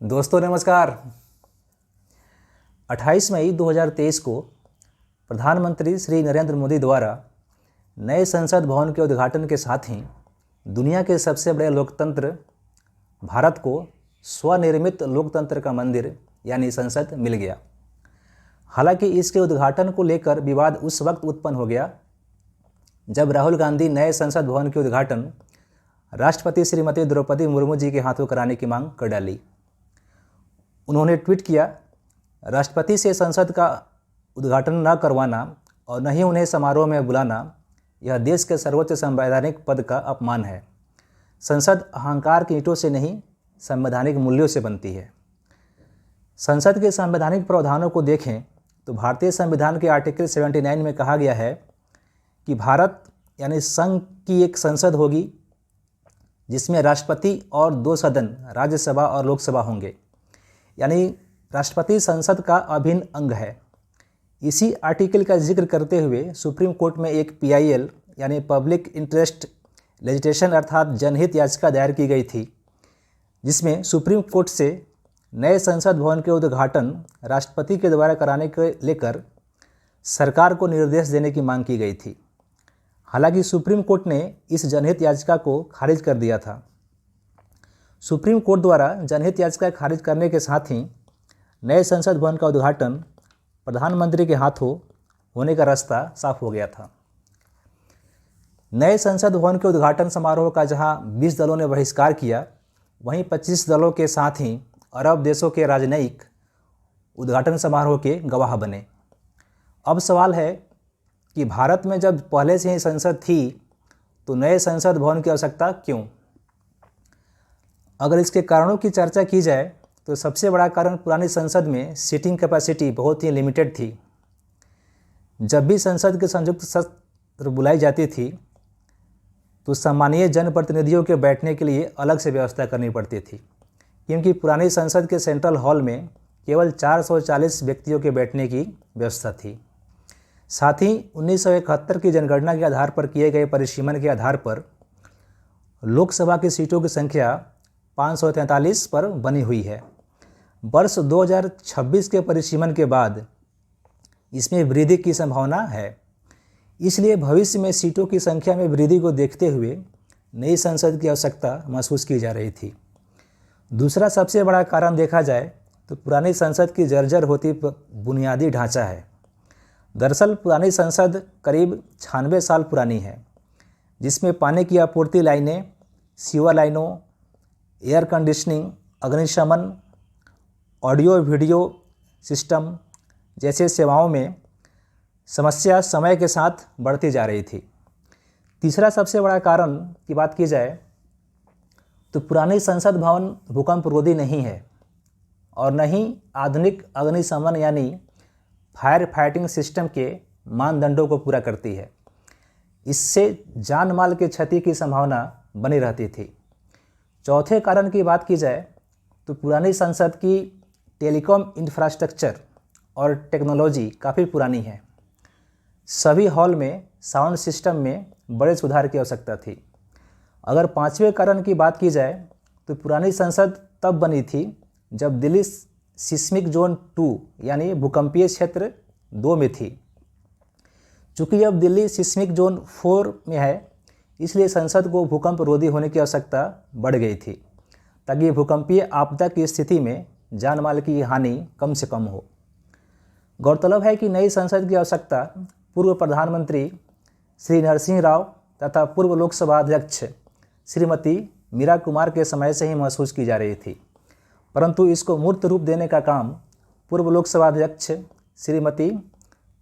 दोस्तों नमस्कार। 28 मई 2023 को प्रधानमंत्री श्री नरेंद्र मोदी द्वारा नए संसद भवन के उद्घाटन के साथ ही दुनिया के सबसे बड़े लोकतंत्र भारत को स्वनिर्मित लोकतंत्र का मंदिर यानी संसद मिल गया। हालांकि इसके उद्घाटन को लेकर विवाद उस वक्त उत्पन्न हो गया जब राहुल गांधी नए संसद भवन के उद्घाटन राष्ट्रपति श्रीमती द्रौपदी मुर्मू जी के हाथों कराने की मांग कर डाली। उन्होंने ट्वीट किया, राष्ट्रपति से संसद का उद्घाटन न करवाना और न ही उन्हें समारोह में बुलाना यह देश के सर्वोच्च संवैधानिक पद का अपमान है। संसद अहंकार की ईंटों से नहीं, संवैधानिक मूल्यों से बनती है। संसद के संवैधानिक प्रावधानों को देखें तो भारतीय संविधान के आर्टिकल 79 में कहा गया है कि भारत यानी संघ की एक संसद होगी जिसमें राष्ट्रपति और 2 सदन राज्यसभा और लोकसभा होंगे, यानी राष्ट्रपति संसद का अभिन्न अंग है। इसी आर्टिकल का जिक्र करते हुए सुप्रीम कोर्ट में एक PIL यानी पब्लिक इंटरेस्ट लेजिस्लेशन अर्थात जनहित याचिका दायर की गई थी, जिसमें सुप्रीम कोर्ट से नए संसद भवन के उद्घाटन राष्ट्रपति के द्वारा कराने को लेकर सरकार को निर्देश देने की मांग की गई थी। हालांकि सुप्रीम कोर्ट ने इस जनहित याचिका को खारिज कर दिया था। सुप्रीम कोर्ट द्वारा जनहित याचिका खारिज करने के साथ ही नए संसद भवन का उद्घाटन प्रधानमंत्री के हाथों होने का रास्ता साफ हो गया था। नए संसद भवन के उद्घाटन समारोह का जहां 20 दलों ने बहिष्कार किया, वहीं 25 दलों के साथ ही अरब देशों के राजनयिक उद्घाटन समारोह के गवाह बने। अब सवाल है कि भारत में जब पहले से ही संसद थी तो नए संसद भवन की आवश्यकता क्यों? अगर इसके कारणों की चर्चा की जाए तो सबसे बड़ा कारण पुरानी संसद में सीटिंग कैपेसिटी बहुत ही लिमिटेड थी। जब भी संसद के संयुक्त सत्र बुलाई जाती थी तो सम्मानीय जनप्रतिनिधियों के बैठने के लिए अलग से व्यवस्था करनी पड़ती थी, क्योंकि पुरानी संसद के सेंट्रल हॉल में केवल 440 व्यक्तियों के बैठने की व्यवस्था थी। साथ ही 1971 की जनगणना के आधार पर किए गए परिसीमन के आधार पर लोकसभा की सीटों की संख्या 543 पर बनी हुई है। वर्ष 2026 के परिसीमन के बाद इसमें वृद्धि की संभावना है। इसलिए भविष्य में सीटों की संख्या में वृद्धि को देखते हुए नई संसद की आवश्यकता महसूस की जा रही थी। दूसरा सबसे बड़ा कारण देखा जाए तो पुरानी संसद की जर्जर होती बुनियादी ढांचा है। दरअसल पुरानी संसद करीब 96 साल पुरानी है, जिसमें पानी की आपूर्ति लाइनें, सीवर लाइनों, एयर कंडीशनिंग, अग्निशमन, ऑडियो वीडियो सिस्टम जैसे सेवाओं में समस्या समय के साथ बढ़ती जा रही थी। तीसरा सबसे बड़ा कारण की बात की जाए तो पुरानी संसद भवन भूकंप रोधी नहीं है और न ही आधुनिक अग्निशमन यानी फायर फाइटिंग सिस्टम के मानदंडों को पूरा करती है। इससे जान माल की क्षति की संभावना बनी रहती थी। चौथे कारण की बात की जाए तो पुरानी संसद की टेलीकॉम इंफ्रास्ट्रक्चर और टेक्नोलॉजी काफ़ी पुरानी है। सभी हॉल में साउंड सिस्टम में बड़े सुधार की आवश्यकता थी। अगर पांचवें कारण की बात की जाए तो पुरानी संसद तब बनी थी जब दिल्ली सिस्मिक जोन 2 यानी भूकंपीय क्षेत्र 2 में थी। चूँकि अब दिल्ली सिस्मिक जोन 4 में है, इसलिए संसद को भूकंप रोधी होने की आवश्यकता बढ़ गई थी, ताकि भूकंपीय आपदा की स्थिति में जान माल की हानि कम से कम हो। गौरतलब है कि नई संसद की आवश्यकता पूर्व प्रधानमंत्री श्री नरसिंह राव तथा पूर्व लोकसभा अध्यक्ष श्रीमती मीरा कुमार के समय से ही महसूस की जा रही थी, परंतु इसको मूर्त रूप देने का काम पूर्व लोकसभा अध्यक्ष श्रीमती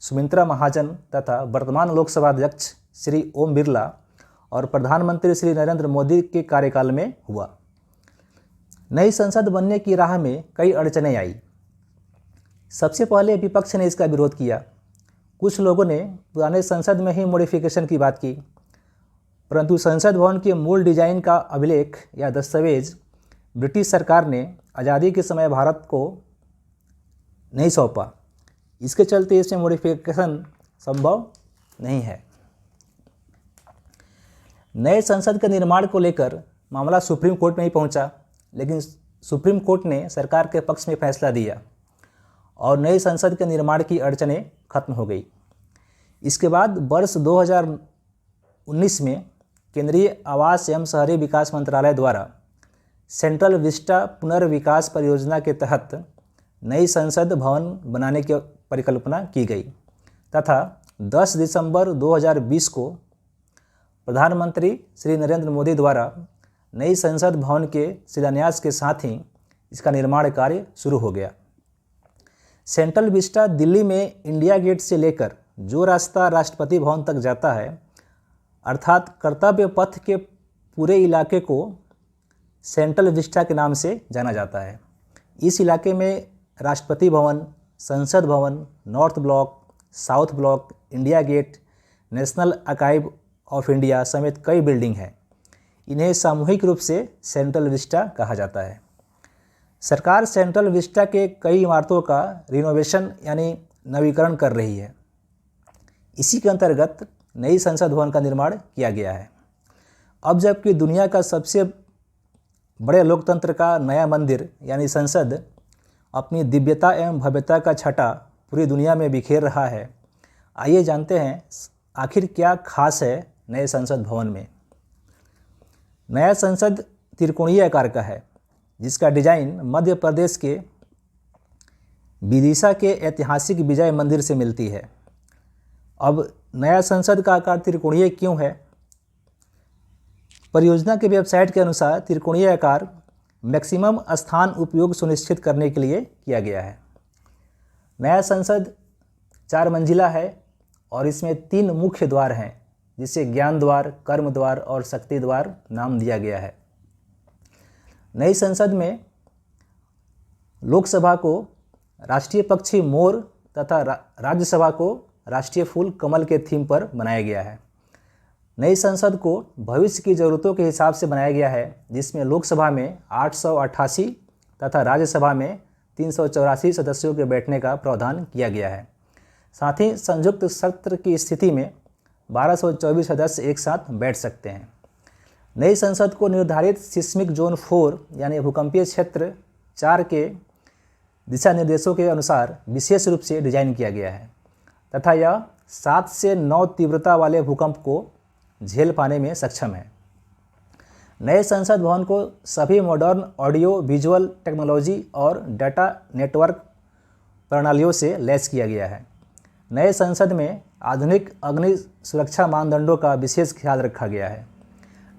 सुमित्रा महाजन तथा वर्तमान लोकसभा अध्यक्ष श्री ओम बिरला और प्रधानमंत्री श्री नरेंद्र मोदी के कार्यकाल में हुआ। नई संसद बनने की राह में कई अड़चनें आई। सबसे पहले विपक्ष ने इसका विरोध किया। कुछ लोगों ने पुराने संसद में ही मॉडिफिकेशन की बात की, परंतु संसद भवन के मूल डिजाइन का अभिलेख या दस्तावेज ब्रिटिश सरकार ने आज़ादी के समय भारत को नहीं सौंपा। इसके चलते इसमें मॉडिफिकेशन संभव नहीं है। नए संसद के निर्माण को लेकर मामला सुप्रीम कोर्ट में ही पहुंचा, लेकिन सुप्रीम कोर्ट ने सरकार के पक्ष में फैसला दिया और नई संसद के निर्माण की अड़चनें खत्म हो गई। इसके बाद वर्ष 2019 में केंद्रीय आवास एवं शहरी विकास मंत्रालय द्वारा सेंट्रल विस्टा पुनर्विकास परियोजना के तहत नई संसद भवन बनाने की परिकल्पना की गई तथा 10 दिसंबर 2020 को प्रधानमंत्री श्री नरेंद्र मोदी द्वारा नई संसद भवन के शिलान्यास के साथ ही इसका निर्माण कार्य शुरू हो गया। सेंट्रल विस्टा दिल्ली में इंडिया गेट से लेकर जो रास्ता राष्ट्रपति भवन तक जाता है, अर्थात कर्तव्य पथ के पूरे इलाके को सेंट्रल विस्टा के नाम से जाना जाता है। इस इलाके में राष्ट्रपति Bhavan, Sansad Bhavan, North Block, South Block, India Gate, National Archive of India समेत कई बिल्डिंग हैं। इन्हें सामूहिक रूप से सेंट्रल विस्टा कहा जाता है। सरकार सेंट्रल विस्टा के कई इमारतों का रिनोवेशन यानी नवीकरण कर रही है। इसी के अंतर्गत नई संसद भवन का निर्माण किया गया है। अब जबकि दुनिया का सबसे बड़े लोकतंत्र का नया मंदिर यानी संसद अपनी दिव्यता एवं भव्यता का छटा पूरी दुनिया में बिखेर रहा है, आइए जानते हैं आखिर क्या खास है नए संसद भवन में। नया संसद त्रिकोणीय आकार का है, जिसका डिजाइन मध्य प्रदेश के विदिशा के ऐतिहासिक विजय मंदिर से मिलती है। अब नया संसद का आकार त्रिकोणीय क्यों है? परियोजना के वेबसाइट के अनुसार त्रिकोणीय आकार मैक्सिमम स्थान उपयोग सुनिश्चित करने के लिए किया गया है। नया संसद 4 मंजिला है और इसमें 3 मुख्य द्वार हैं, जिसे ज्ञान द्वार, कर्म द्वार और शक्ति द्वार नाम दिया गया है। नई संसद में लोकसभा को राष्ट्रीय पक्षी मोर तथा राज्यसभा को राष्ट्रीय फूल कमल के थीम पर बनाया गया है। नई संसद को भविष्य की ज़रूरतों के हिसाब से बनाया गया है, जिसमें लोकसभा में 888 तथा राज्यसभा में 384 सदस्यों के बैठने का प्रावधान किया गया है। साथ ही संयुक्त सत्र की स्थिति में 1224 सदस्य एक साथ बैठ सकते हैं। नई संसद को निर्धारित सिस्मिक जोन 4 यानी भूकंपीय क्षेत्र 4 के दिशा निर्देशों के अनुसार विशेष रूप से डिजाइन किया गया है तथा यह 7 से 9 तीव्रता वाले भूकंप को झेल पाने में सक्षम है। नए संसद भवन को सभी मॉडर्न ऑडियो विजुअल टेक्नोलॉजी और डाटा नेटवर्क प्रणालियों से लैस किया गया है। नए संसद में आधुनिक अग्नि सुरक्षा मानदंडों का विशेष ख्याल रखा गया है।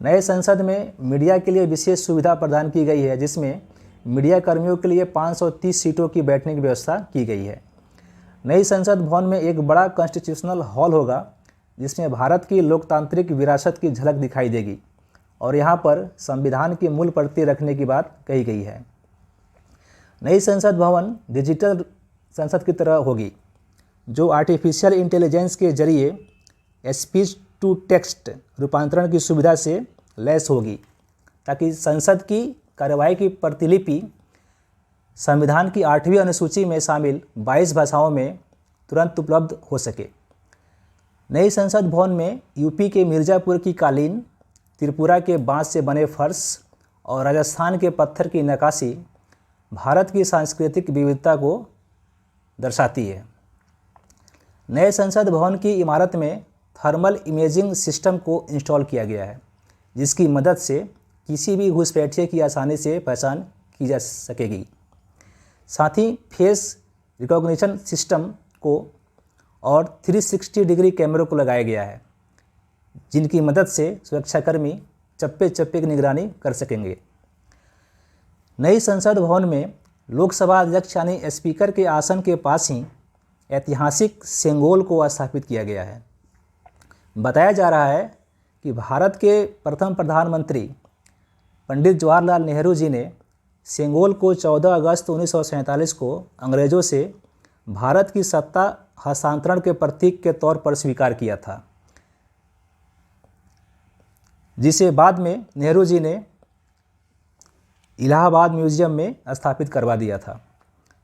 नए संसद में मीडिया के लिए विशेष सुविधा प्रदान की गई है, जिसमें मीडिया कर्मियों के लिए 530 सीटों की बैठने की व्यवस्था की गई है। नई संसद भवन में एक बड़ा कॉन्स्टिट्यूशनल हॉल होगा, जिसमें भारत की लोकतांत्रिक विरासत की झलक दिखाई देगी और यहाँ पर संविधान की मूल प्रति रखने की बात कही गई है। नई संसद भवन डिजिटल संसद की तरह होगी, जो आर्टिफिशियल इंटेलिजेंस के जरिए स्पीच टू टेक्स्ट रूपांतरण की सुविधा से लैस होगी, ताकि संसद की कार्यवाही की प्रतिलिपि संविधान की 8वीं अनुसूची में शामिल 22 भाषाओं में तुरंत उपलब्ध हो सके। नई संसद भवन में यूपी के मिर्ज़ापुर की कालीन, त्रिपुरा के बांस से बने फर्श और राजस्थान के पत्थर की नक्काशी भारत की सांस्कृतिक विविधता को दर्शाती है। नए संसद भवन की इमारत में थर्मल इमेजिंग सिस्टम को इंस्टॉल किया गया है, जिसकी मदद से किसी भी घुसपैठिए की आसानी से पहचान की जा सकेगी। साथ ही फेस रिकॉग्निशन सिस्टम को और 360 डिग्री कैमरों को लगाया गया है, जिनकी मदद से सुरक्षाकर्मी चप्पे चप्पे की निगरानी कर सकेंगे। नई संसद भवन में लोकसभा अध्यक्ष यानी स्पीकर के आसन के पास ही ऐतिहासिक सेंगोल को स्थापित किया गया है। बताया जा रहा है कि भारत के प्रथम प्रधानमंत्री पंडित जवाहरलाल नेहरू जी ने सेंगोल को 14 अगस्त 1947 को अंग्रेज़ों से भारत की सत्ता हस्तांतरण के प्रतीक के तौर पर स्वीकार किया था, जिसे बाद में नेहरू जी ने इलाहाबाद म्यूजियम में स्थापित करवा दिया था।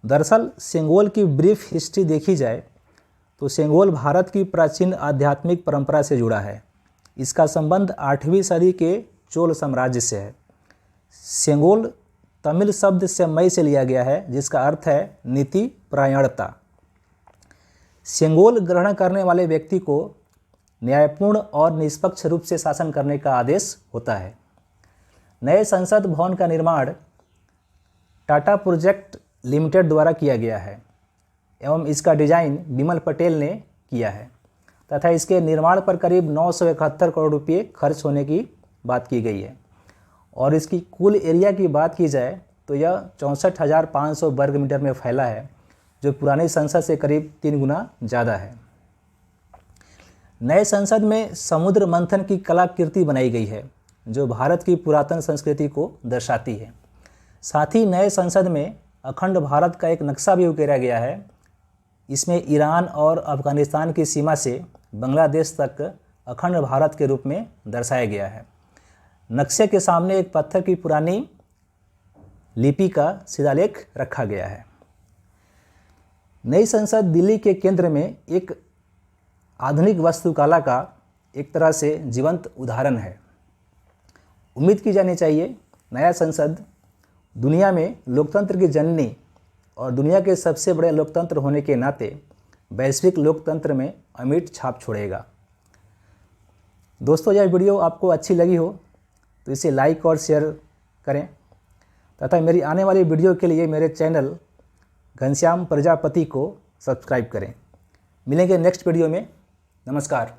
दरअसल सेंगोल की ब्रीफ हिस्ट्री देखी जाए तो सेंगोल भारत की प्राचीन आध्यात्मिक परंपरा से जुड़ा है। इसका संबंध 8वीं सदी के चोल साम्राज्य से है। सेंगोल तमिल शब्द सेम्मई से लिया गया है, जिसका अर्थ है नीति परायणता। सेंगोल ग्रहण करने वाले व्यक्ति को न्यायपूर्ण और निष्पक्ष रूप से शासन करने का आदेश होता है। नए संसद भवन का निर्माण टाटा प्रोजेक्ट लिमिटेड द्वारा किया गया है एवं इसका डिजाइन बिमल पटेल ने किया है तथा इसके निर्माण पर करीब 971 करोड़ रुपये खर्च होने की बात की गई है। और इसकी कुल एरिया की बात की जाए तो यह 64,500 वर्ग मीटर में फैला है, जो पुरानी संसद से करीब 3 गुना ज़्यादा है। नए संसद में समुद्र मंथन की कलाकृति बनाई गई है, जो भारत की पुरातन संस्कृति को दर्शाती है। साथ ही नए संसद में अखंड भारत का एक नक्शा भी उकेरा गया है। इसमें ईरान और अफगानिस्तान की सीमा से बांग्लादेश तक अखंड भारत के रूप में दर्शाया गया है। नक्शे के सामने एक पत्थर की पुरानी लिपि का शिलालेख रखा गया है। नई संसद दिल्ली के केंद्र में एक आधुनिक वास्तुकला का एक तरह से जीवंत उदाहरण है। उम्मीद की जानी चाहिए नया संसद दुनिया में लोकतंत्र की जननी और दुनिया के सबसे बड़े लोकतंत्र होने के नाते वैश्विक लोकतंत्र में अमिट छाप छोड़ेगा। दोस्तों, यह वीडियो आपको अच्छी लगी हो तो इसे लाइक और शेयर करें तथा मेरी आने वाली वीडियो के लिए मेरे चैनल घनश्याम प्रजापति को सब्सक्राइब करें। मिलेंगे नेक्स्ट वीडियो में। नमस्कार।